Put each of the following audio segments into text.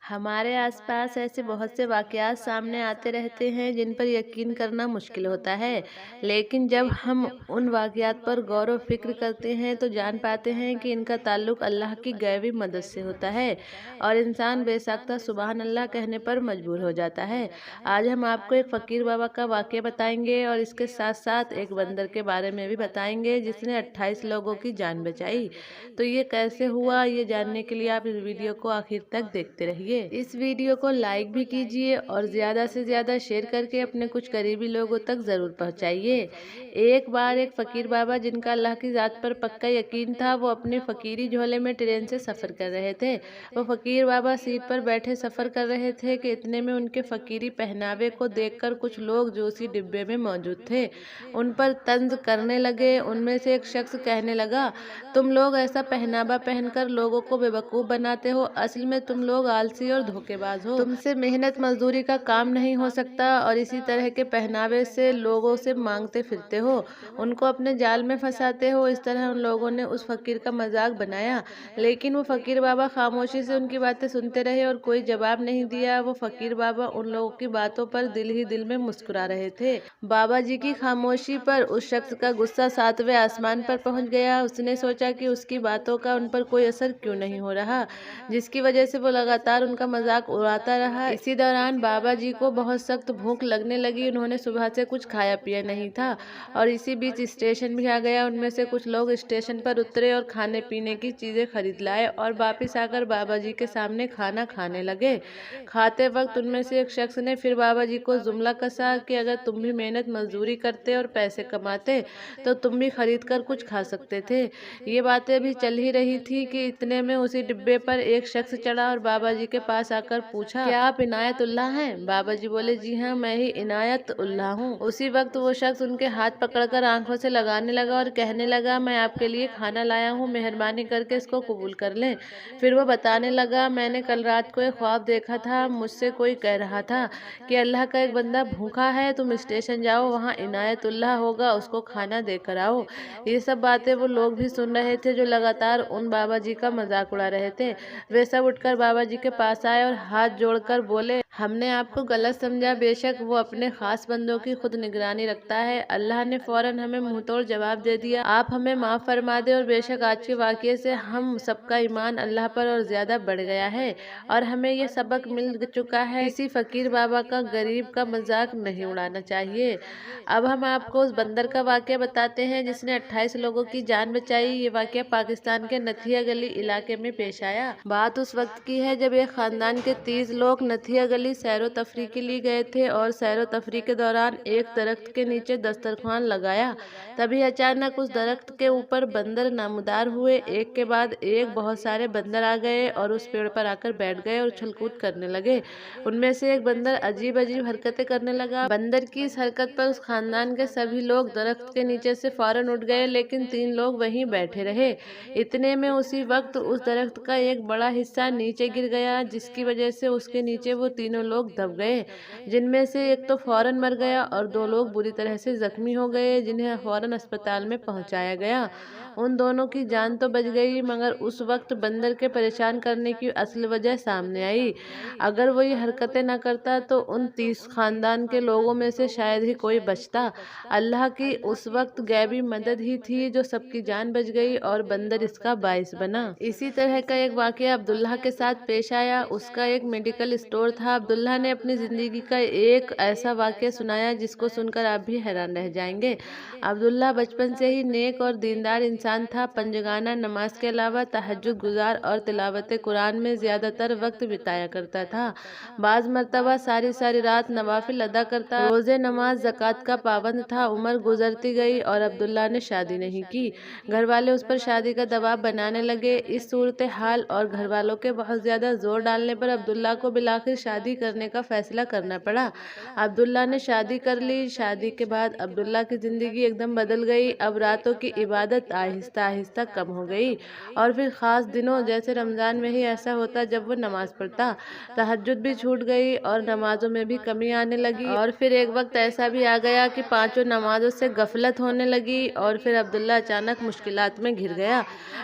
हमारे आसपास ऐसे बहुत से वाक़यात सामने आते रहते हैं जिन पर यकीन करना मुश्किल होता है। लेकिन जब हम उन वाक़यात पर गौर व फ़िक्र करते हैं तो जान पाते हैं कि इनका ताल्लुक़ अल्लाह की गैबी मदद से होता है और इंसान बेसाख्ता सुबहान अल्लाह कहने पर मजबूर हो जाता है। आज हम आपको एक फ़कीर बाबा का वाक़या बताएंगे और इसके साथ साथ एक बंदर के बारे में भी बताएंगे जिसने 28 लोगों की जान बचाई। तो ये कैसे हुआ, ये जानने के लिए आप इस वीडियो को आखिर तक देखते रहिए। इस वीडियो को लाइक भी कीजिए और ज़्यादा से ज़्यादा शेयर करके अपने कुछ करीबी लोगों तक ज़रूर पहुंचाइए। एक बार एक फ़कीर बाबा जिनका अल्लाह की ज़ात पर पक्का यकीन था, वो अपने फ़कीरी झोले में ट्रेन से सफ़र कर रहे थे। वो फ़कीर बाबा सीट पर बैठे सफ़र कर रहे थे कि इतने में उनके फ़कीरी पहनावे को देखकर कुछ लोग जो उसी डिब्बे में मौजूद थे उन पर तंज करने लगे। उनमें से एक शख्स कहने लगा, तुम लोग ऐसा पहनावा पहनकर लोगों को बेवकूफ़ बनाते हो, असल में तुम लोग आलसी और धोखेबाज हो। तुमसे मेहनत मजदूरी का काम नहीं हो सकता और इसी तरह के पहनावे से लोगों से मांगते फिरते हो, उनको अपने जाल में फंसाते हो। इस तरह उन लोगों ने उस फ़कीर का मजाक बनाया, लेकिन वो फ़कीर बाबा खामोशी से उनकी बातें सुनते रहे और कोई जवाब नहीं दिया। वो फ़कीर बाबा उन लोगों की बातों पर दिल ही दिल में मुस्कुरा रहे थे। बाबा जी की खामोशी पर उस शख्स का गुस्सा 7वें आसमान पर पहुंच गया। उसने सोचा कि उसकी बातों का उन पर कोई असर क्यों नहीं हो रहा, जिसकी वजह से वो लगातार उनका मजाक उड़ाता रहा। इसी दौरान बाबा जी को बहुत सख्त भूख लगने लगी। उन्होंने सुबह से कुछ खाया पिया नहीं था और इसी बीच स्टेशन भी आ गया। उनमें से कुछ लोग स्टेशन पर उतरे और खाने पीने की चीजें खरीद लाए और वापिस आकर बाबा जी के सामने खाना खाने लगे। खाते वक्त उनमें से एक शख्स ने फिर बाबा जी को जुमला कसा कि अगर तुम भी मेहनत मजदूरी करते और पैसे कमाते तो तुम भी खरीद कर कुछ खा सकते थे। ये बातें भी चल ही रही थी कि इतने में उसी डिब्बे पर एक शख्स चढ़ा और बाबा जी के पास आकर पूछा, क्या आप इनायतुल्लाह हैं? बाबा जी बोले, जी हाँ, मैं ही इनायतुल्लाह हूँ। उसी वक्त वो शख्स उनके हाथ पकड़कर आंखों से लगाने लगा और कहने लगा, मैं आपके लिए खाना लाया हूँ, मेहरबानी करके इसको कबूल कर लें। फिर वो बताने लगा, मैंने कल रात को एक ख्वाब देखा था, मुझसे कोई कह रहा था कि अल्लाह का एक बंदा भूखा है, तुम स्टेशन जाओ, वहाँ इनायतुल्लाह होगा, उसको खाना देकर आओ। ये सब बातें वो लोग भी सुन रहे थे जो लगातार उन बाबा जी का मजाक उड़ा रहे थे। वे सब उठकर बाबा जी के पास आए और हाथ जोड़कर बोले, हमने आपको गलत समझा, बेशक वो अपने खास बंदों की खुद निगरानी रखता है। अल्लाह ने फौरन हमें मुंहतोड़ जवाब दे दिया, आप हमें माफ़ फरमा दे। और बेशक आज के वाक़ये से हम सबका ईमान अल्लाह पर और ज़्यादा बढ़ गया है और हमें ये सबक मिल चुका है, किसी फ़कीर बाबा का गरीब का मजाक नहीं उड़ाना चाहिए। अब हम आपको उस बंदर का वाक़या बताते हैं जिसने 28 लोगों की जान बचाई। ये वाक़या पाकिस्तान के नथिया गली इलाके में पेश आया। बात उस वक्त की है जब एक खानदान के 30 लोग नथिया गली सैरो तफरी के लिए गए थे और सैरो तफरी के दौरान एक दरख्त के नीचे दस्तरखान लगाया। तभी अचानक उस दरख्त के ऊपर बंदर नामदार हुए। एक के बाद एक बहुत सारे बंदर आ गए और उस पेड़ पर आकर बैठ गए और उछल-कूद करने लगे। उनमें से एक बंदर अजीब अजीब हरकतें करने लगा। बंदर की इस हरकत पर उस खानदान के सभी लोग दरख्त के नीचे से फौरन उठ गए, लेकिन 3 लोग वहीं बैठे रहे। इतने में उसी वक्त उस दरख्त का एक बड़ा हिस्सा नीचे गिर गया, जिसकी वजह से उसके नीचे वो तीनों लोग दब गए, जिनमें से एक तो फौरन मर गया और 2 लोग बुरी तरह से जख्मी हो गए, जिन्हें फौरन अस्पताल में पहुंचाया गया। उन दोनों की जान तो बच गई, मगर उस वक्त बंदर के परेशान करने की असल वजह सामने आई। अगर वो ये हरकतें न करता तो उन 30 खानदान के लोगों में से शायद ही कोई बचता। अल्लाह की उस वक्त गैबी मदद ही थी जो सबकी जान बच गई और बंदर इसका बाइस बना। इसी तरह का एक वाक़या अब्दुल्लाह के साथ पेश आया। उसका एक मेडिकल स्टोर था। अब्दुल्लाह ने अपनी ज़िंदगी का एक ऐसा वाक़या सुनाया जिसको सुनकर आप भी हैरान रह जाएंगे। अब्दुल्लाह बचपन से ही नेक और दीनदार इंसान था। पंजगाना नमाज के अलावा तहज्जुद गुजार और तिलावत कुरान में ज़्यादातर वक्त बिताया करता था। बाज़ मरतबा सारी सारी रात नवाफिल अदा करता। रोज़े नमाज ज़कात का पाबंद था। उम्र गुजरती गई और अब्दुल्लाह ने शादी नहीं की। घर वाले उस पर शादी का दबाव बनाने लगे। इस सूरत हाल और घर वालों के बहुत ज़्यादा जोर डालने पर अब्दुल्लाह को बिलाखिर शादी शादी करने का फैसला करना पड़ा। अब्दुल्ला ने शादी कर ली। शादी के बाद अब्दुल्ला की ज़िंदगी एकदम बदल गई। अब रातों की इबादत आहिस्ता आहिस्ता कम हो गई और फिर ख़ास दिनों जैसे रमज़ान में ही ऐसा होता जब वो नमाज़ पढ़ता। तहज्जुद भी छूट गई और नमाज़ों में भी कमी आने लगी और फिर एक वक्त ऐसा भी आ गया कि पांचों नमाज़ों से गफलत होने लगी और फिर अब्दुल्ला अचानक मुश्किलात में घिर गया।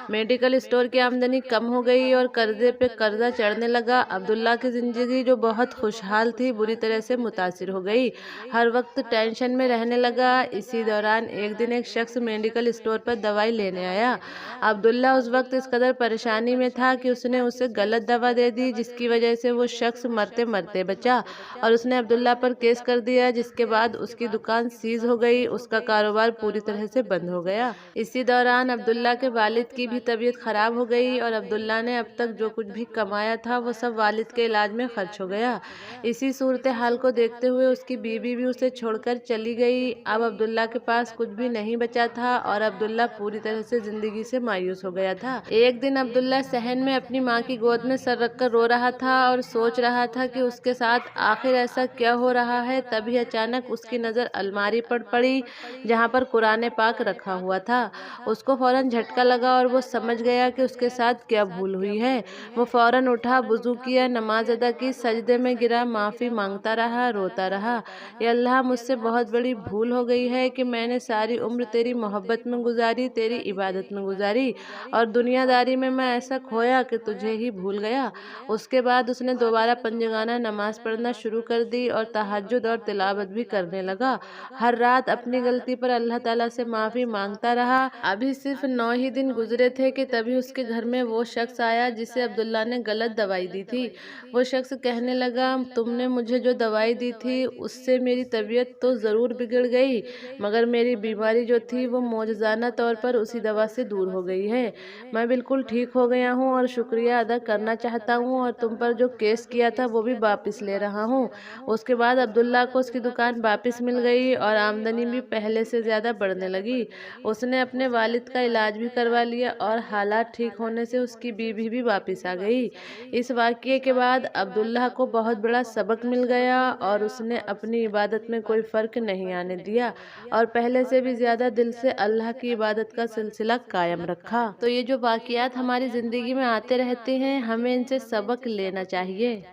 मेडिकल स्टोर की आमदनी कम हो गई और कर्जे पे कर्जा चढ़ने लगा। अब्दुल्ला की ज़िंदगी जो बहुत खुशहाल थी बुरी तरह से मुतासिर हो गई। हर वक्त टेंशन में रहने लगा। इसी दौरान एक दिन एक शख्स मेडिकल स्टोर पर दवाई लेने आया। अब्दुल्ला उस वक्त इस कदर परेशानी में था कि उसने उसे गलत दवा दे दी, जिसकी वजह से वो शख्स मरते मरते बचा और उसने अब्दुल्ला पर केस कर दिया, जिसके बाद उसकी दुकान सीज हो गई। उसका कारोबार पूरी तरह से बंद हो गया। इसी दौरान अब्दुल्ला के वालिद की भी तबीयत खराब हो गई और अब्दुल्ला ने अब तक जो कुछ भी कमाया था वो सब वालिद के इलाज में खर्च हो गया। इसी सूरत हाल को देखते हुए उसकी बीवी भी उसे छोड़कर चली गई। अब अब्दुल्ला के पास कुछ भी नहीं बचा था और अब्दुल्ला पूरी तरह से जिंदगी से मायूस हो गया था। एक दिन अब्दुल्ला सहन में अपनी माँ की गोद में सर रखकर रो रहा था और सोच रहा था कि उसके साथ आखिर ऐसा क्या हो रहा है। तभी अचानक उसकी नज़र अलमारी पर पड़ी जहाँ पर कुरान पाक रखा हुआ था। उसको फौरन झटका लगा और वो समझ गया कि उसके साथ क्या भूल हुई है। वो फौरन उठा, वुजू किया, नमाज अदा की, सजदे में गिरा, माफ़ी मांगता रहा, रोता रहा। या अल्लाह, मुझसे बहुत बड़ी भूल हो गई है कि मैंने सारी उम्र तेरी मोहब्बत में गुजारी, तेरी इबादत में गुजारी और दुनियादारी में मैं ऐसा खोया कि तुझे ही भूल गया। उसके बाद उसने दोबारा पंजगाना नमाज पढ़ना शुरू कर दी और तहज्जुद और तिलावत भी करने लगा। हर रात अपनी गलती पर अल्लाह ताला से माफ़ी मांगता रहा। अभी सिर्फ 9 ही दिन गुजरे थे कि तभी उसके घर में वो शख्स आया जिसे अब्दुल्ला ने गलत दवाई दी थी। वो शख्स कहने लगा, तुमने मुझे जो दवाई दी थी उससे मेरी तबीयत तो ज़रूर बिगड़ गई, मगर मेरी बीमारी जो थी वो मौजज़ाना तौर पर उसी दवा से दूर हो गई है। मैं बिल्कुल ठीक हो गया हूँ और शुक्रिया अदा करना चाहता हूँ और तुम पर जो केस किया था वो भी वापस ले रहा हूँ। उसके बाद अब्दुल्ला को उसकी दुकान वापस मिल गई और आमदनी भी पहले से ज़्यादा बढ़ने लगी। उसने अपने वालिद का इलाज भी करवा लिया और हालात ठीक होने से उसकी बीवी भी वापस आ गई। इस वाक़ये के बाद अब्दुल्ला को बहुत बड़ा सबक मिल गया और उसने अपनी इबादत में कोई फ़र्क नहीं आने दिया और पहले से भी ज़्यादा दिल से अल्लाह की इबादत का सिलसिला कायम रखा। तो ये जो वाक़यात हमारी ज़िंदगी में आते रहते हैं, हमें इनसे सबक लेना चाहिए।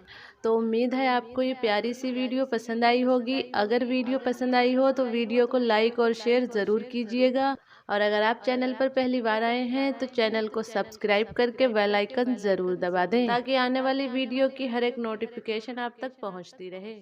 तो उम्मीद है आपको ये प्यारी सी वीडियो पसंद आई होगी। अगर वीडियो पसंद आई हो तो वीडियो को लाइक और शेयर ज़रूर कीजिएगा और अगर आप चैनल पर पहली बार आए हैं तो चैनल को सब्सक्राइब करके बेल आइकन ज़रूर दबा दें ताकि आने वाली वीडियो की हर एक नोटिफिकेशन आप तक पहुंचती रहे।